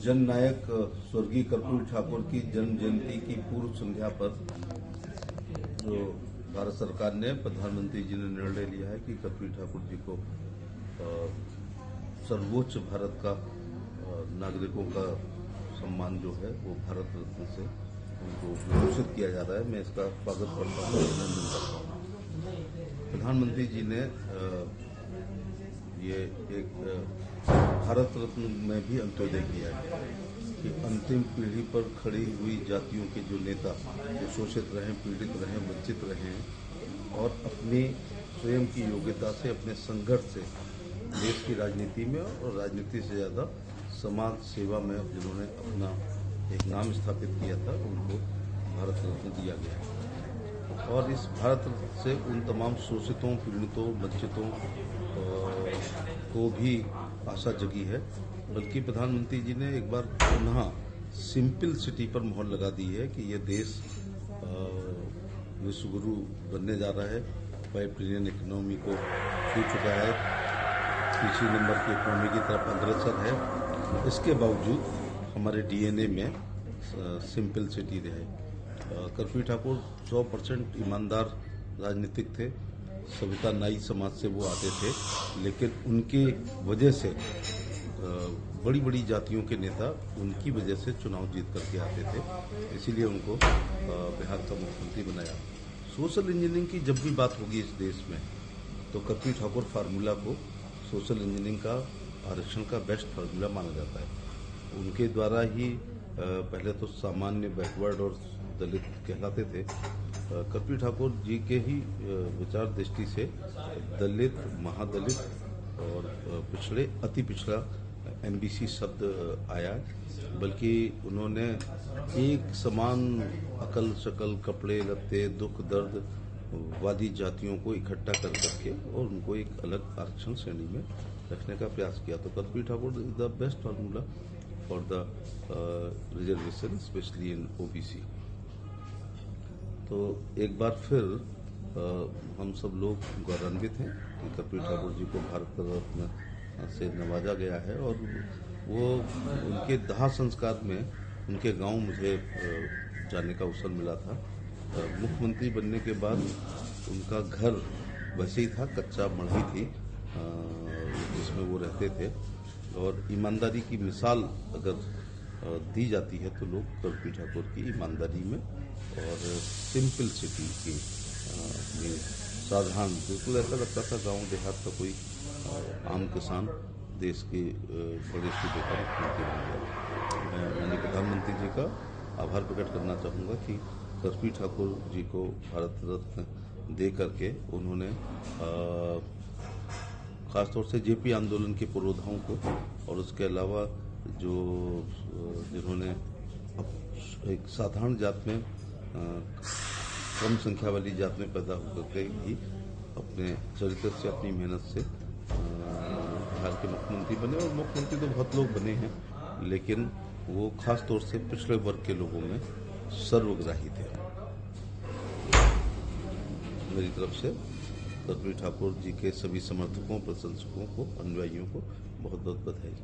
जननायक स्वर्गीय कर्पूरी ठाकुर की जन्म जयंती की पूर्व संध्या पर जो भारत सरकार ने, प्रधानमंत्री जी ने निर्णय लिया है कि कर्पूरी ठाकुर जी को सर्वोच्च भारत का नागरिकों का सम्मान जो है वो भारत रत्न से उनको विभूषित किया जा रहा है। मैं इसका स्वागत करता हूँ, अभिनंदन करता हूँ। प्रधानमंत्री जी ने ये एक भारत रत्न में भी अंत्योदय किया है कि अंतिम पीढ़ी पर खड़ी हुई जातियों के जो नेता जो शोषित रहे, पीड़ित रहे, वंचित रहे हैं और अपनी स्वयं की योग्यता से, अपने संघर्ष से देश की राजनीति में और राजनीति से ज्यादा समाज सेवा में जिन्होंने अपना एक नाम स्थापित किया था, उनको भारत रत्न दिया गया है। और इस भारत रत्न से उन तमाम शोषितों, पीड़ितों, वंचितों को भी आशा जगी है। बल्कि प्रधानमंत्री जी ने एक बार पुनः सिंपल सिटी पर मोहर लगा दी है कि ये देश विश्वगुरु बनने जा रहा है। 5 ट्रिलियन इकोनॉमी को छू चुका है, तीसरी नंबर की इकोनॉमी की तरफ अग्रसर है। इसके बावजूद हमारे डीएनए में सिंपल सिटी रहे। कर्पूरी ठाकुर 100% ईमानदार राजनीतिक थे। सविता नाई समाज से वो आते थे, लेकिन उनकी वजह से बड़ी बड़ी जातियों के नेता उनकी वजह से चुनाव जीत करके आते थे, इसीलिए उनको बिहार का मुख्यमंत्री बनाया। सोशल इंजीनियरिंग की जब भी बात होगी इस देश में तो कर्पूरी ठाकुर फार्मूला को सोशल इंजीनियरिंग का, आरक्षण का बेस्ट फार्मूला माना जाता है। उनके द्वारा ही पहले तो सामान्य, बैकवर्ड और दलित कहलाते थे। कर्पूरी ठाकुर जी के ही विचार दृष्टि से दलित, महादलित और पिछड़े, अति पिछड़ा एमबीसी शब्द आया। बल्कि उन्होंने एक समान अकल शकल, कपड़े लत्ते, दुख दर्द वादी जातियों को इकट्ठा कर करके और उनको एक अलग आरक्षण श्रेणी में रखने का प्रयास किया। तो Karpoori Thakur is the best formula for the reservation, specially in OBC. तो एक बार फिर हम सब लोग गौरवान्वित हैं कि कर्पूरी ठाकुर जी को भारत रत्न से नवाजा गया है। और वो उनके दाह संस्कार में उनके गांव मुझे जाने का अवसर मिला था। मुख्यमंत्री बनने के बाद उनका घर वैसे ही था, कच्चा मढ़ी थी जिसमें वो रहते थे। और ईमानदारी की मिसाल अगर दी जाती है तो लोग कर्पूरी ठाकुर की ईमानदारी में और सिंपल सिटी की साधारण, बिल्कुल ऐसा लगता था गांव देहात का कोई आम किसान देश के बड़े सूबे का मुख्यमंत्री बन गया। मैंने प्रधानमंत्री जी का आभार प्रकट करना चाहूँगा कि कर्पूरी ठाकुर जी को भारत रत्न दे करके उन्होंने खासतौर से जेपी आंदोलन के पुरोधाओं को और उसके अलावा जो जिन्होंने एक साधारण जात में, कम संख्या वाली जात में पैदा होकर के ही अपने चरित्र से, अपनी मेहनत से बिहार के मुख्यमंत्री बने। और मुख्यमंत्री तो बहुत लोग बने हैं, लेकिन वो खास तौर से पिछड़े वर्ग के लोगों में सर्वग्राही थे। मेरी तरफ से कर्पूरी ठाकुर जी के सभी समर्थकों, प्रशंसकों को, अनुयायियों को बहुत बहुत बधाई।